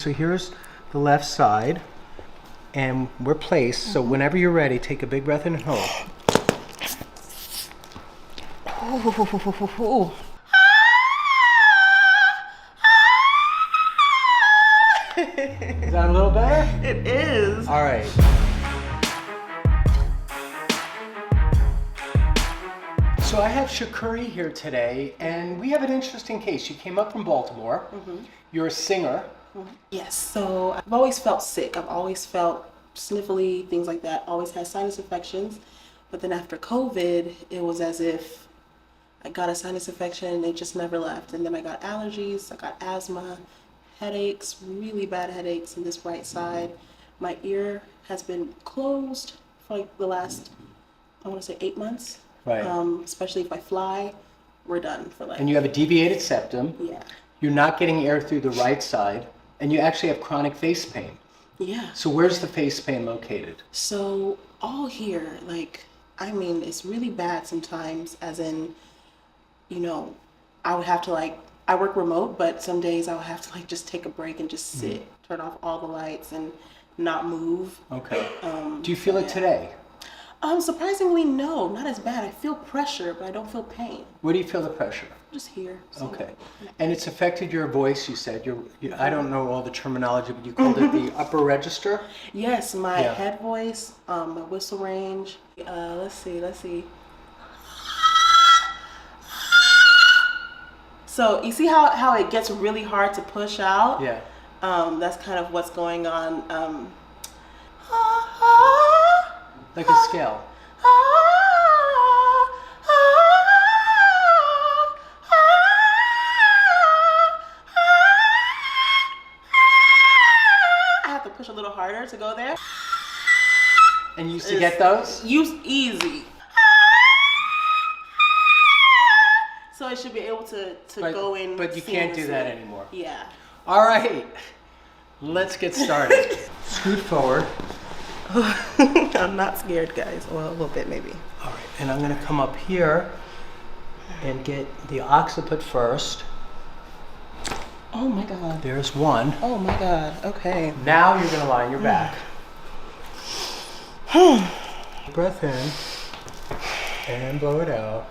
So here's the left side, and we're placed. So whenever you're ready, take a big breath in and hold. Is that a little better? It is. All right. So I have Shakuri here today, and we have an interesting case. You came up from Baltimore. You're a singer. Yes, so I've always felt sick. I've always felt sniffly, things like that. Always had sinus infections. But then after COVID, it was as if I got a sinus infection and it just never left. And then I got allergies, I got asthma, headaches, really bad headaches in this right side. My ear has been closed for like the last, I want to say 8 months. Right. Especially if I fly, we're done for like. And you have a deviated septum. Yeah. You're not getting air through the right side, and you actually have chronic face pain. Yeah. So where's the face pain located? So all here, like, I mean, it's really bad sometimes, as in, you know, I would have to like, I work remote, but some days I would have to like just take a break and just sit, turn off all the lights and not move. Okay. Do you feel it today? Surprisingly, no, not as bad. I feel pressure, but I don't feel pain. Where do you feel the pressure? Just here. So. Okay. And it's affected your voice, you said. I don't know all the terminology, but you called it the upper register? Yes, my head voice, my whistle range. Let's see. So you see how it gets really hard to push out? Yeah. That's kind of what's going on. Like a scale. I have to push a little harder to go there. And you used to get those? Easy. So it should be able to go in. But you can't do seamlessly. that anymore. Yeah. All right. Let's get started. Scoot forward. I'm not scared, guys. Well, a little bit maybe. All right. And I'm going to come up here and get the occiput first. Oh my God. There's one. Oh my God. Okay. Now you're going to lie on your back. Breath in and blow it out.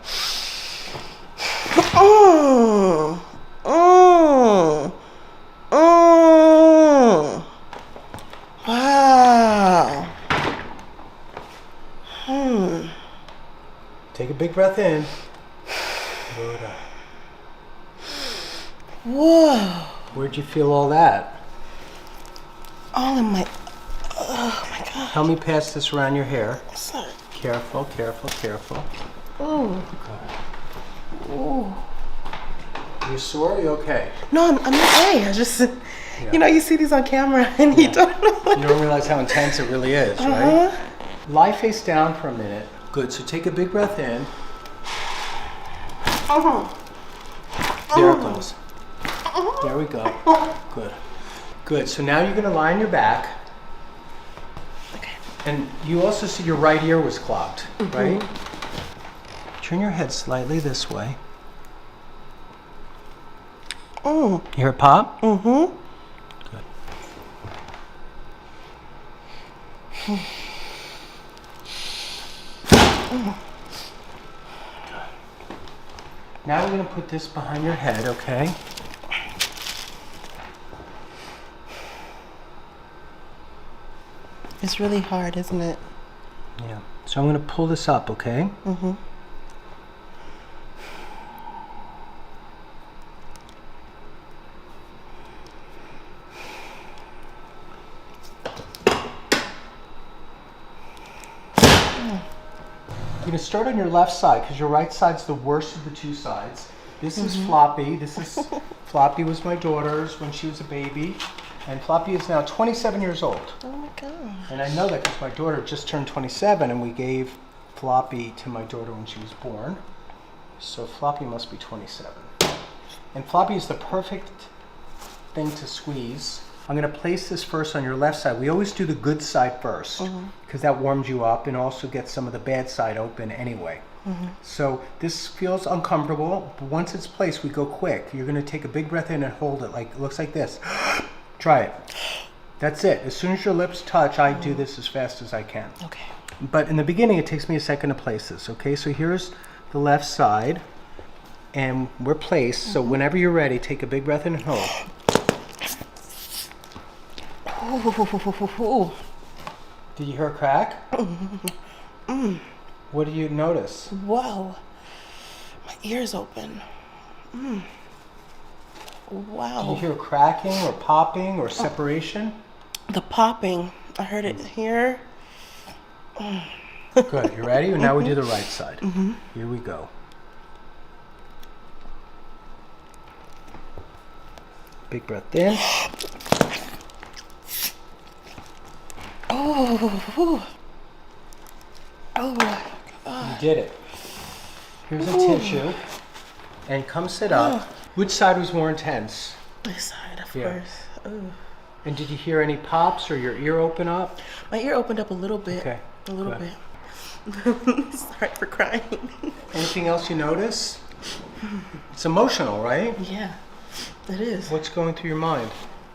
Wow. Take a big breath in. Blow it out. Whoa. Where'd you feel all that? All in my. Oh my God. Help me pass this around your hair. Sorry. Careful. Oh. Oh. You sore? Are you okay? No, I'm okay. I just, you know, you see these on camera and you don't know. You don't realize how intense it really is, right? Lie face down for a minute. Good. So take a big breath in. There it goes. There we go. Good. So now you're going to lie on your back. Okay. And you also said your right ear was clogged, right? Turn your head slightly this way. You hear it pop? Good. Now we're going to put this behind your head, okay? It's really hard, isn't it? Yeah. So I'm going to pull this up, okay? You're going to start on your left side because your right side's the worst of the two sides. This is Floppy. Floppy was my daughter's when she was a baby. And Floppy is now 27 years old. Oh my God. And I know that because my daughter just turned 27 and we gave Floppy to my daughter when she was born. So Floppy must be 27. And Floppy is the perfect thing to squeeze. I'm going to place this first on your left side. We always do the good side first because that warms you up and also gets some of the bad side open anyway. So this feels uncomfortable, but once it's placed, we go quick. You're going to take a big breath in and hold it like, it looks like this. Try it. That's it. As soon as your lips touch, I do this as fast as I can. Okay. But in the beginning, it takes me a second to place this, okay? So here's the left side, and we're placed. So whenever you're ready, take a big breath and hold. Did you hear a crack? What do you notice? Wow. My ear's open. Wow. Did you hear cracking or popping or separation? The popping. I heard it here. Good. You ready? Now we do the right side. Here we go. Big breath in. Oh. Oh my God. You did it. Here's a tissue. And come sit up. Which side was more intense? This side, of Yeah. course. Oh. And did you hear any pops or your ear open up? My ear opened up a little bit. Okay. A little Good. bit. Sorry for crying. Anything else you notice? It's emotional, right? Yeah, it is. What's going through your mind?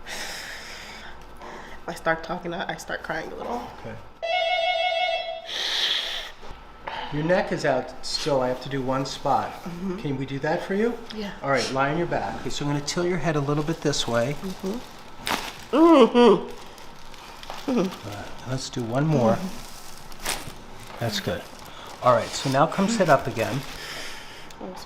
If I start talking, I start crying a little. Okay. Your neck is out still. I have to do one spot. Can we do that for you? Yeah. All right, lie on your back. Okay, so I'm going to tilt your head a little bit this way. All right, let's do one more. That's good. All right, so now come sit up again. That's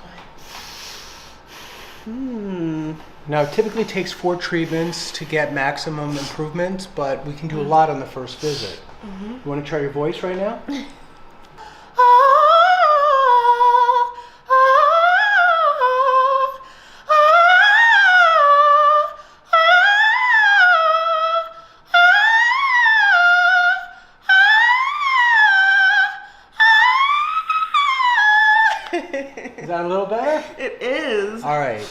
fine. Now, it typically takes 4 treatments to get maximum improvement, but we can do a lot on the first visit. You want to try your voice right now? Is that a little better? It is. All right.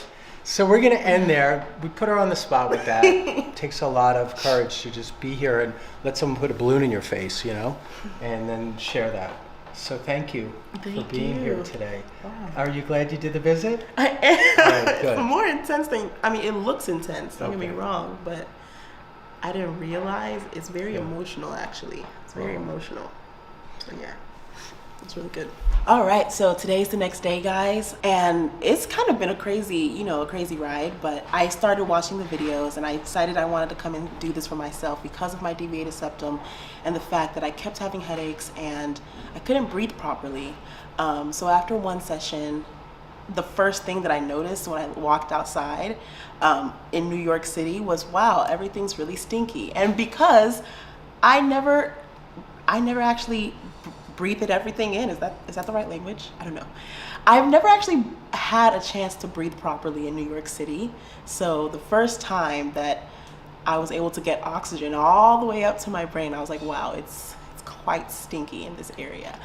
So we're going to end there. We put her on the spot with that. It takes a lot of courage to just be here and let someone put a balloon in your face, you know, and then share that. So thank you for being here today. Wow. Are you glad you did the visit? I am. All right, good. It's more intense than, I mean, it looks intense, don't get me Okay. wrong, but I didn't realize it's very emotional, actually. It's very emotional. So yeah, it's really good. All right, so today's the next day, guys, and it's kind of been a crazy ride, but I started watching the videos and I decided I wanted to come and do this for myself because of my deviated septum and the fact that I kept having headaches and I couldn't breathe properly. So after one session, the first thing that I noticed when I walked outside in New York City was, wow, everything's really stinky. And because I never actually breathed everything in. Is that the right language? I don't know. I've never actually had a chance to breathe properly in New York City. So the first time that I was able to get oxygen all the way up to my brain, I was like, wow, it's quite stinky in this area.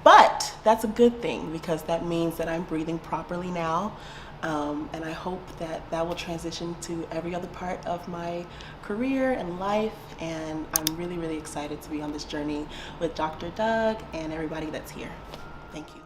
But that's a good thing because that means that I'm breathing properly now. And I hope that that will transition to every other part of my career and life. And I'm really, really excited to be on this journey with Dr. Doug and everybody that's here. Thank you.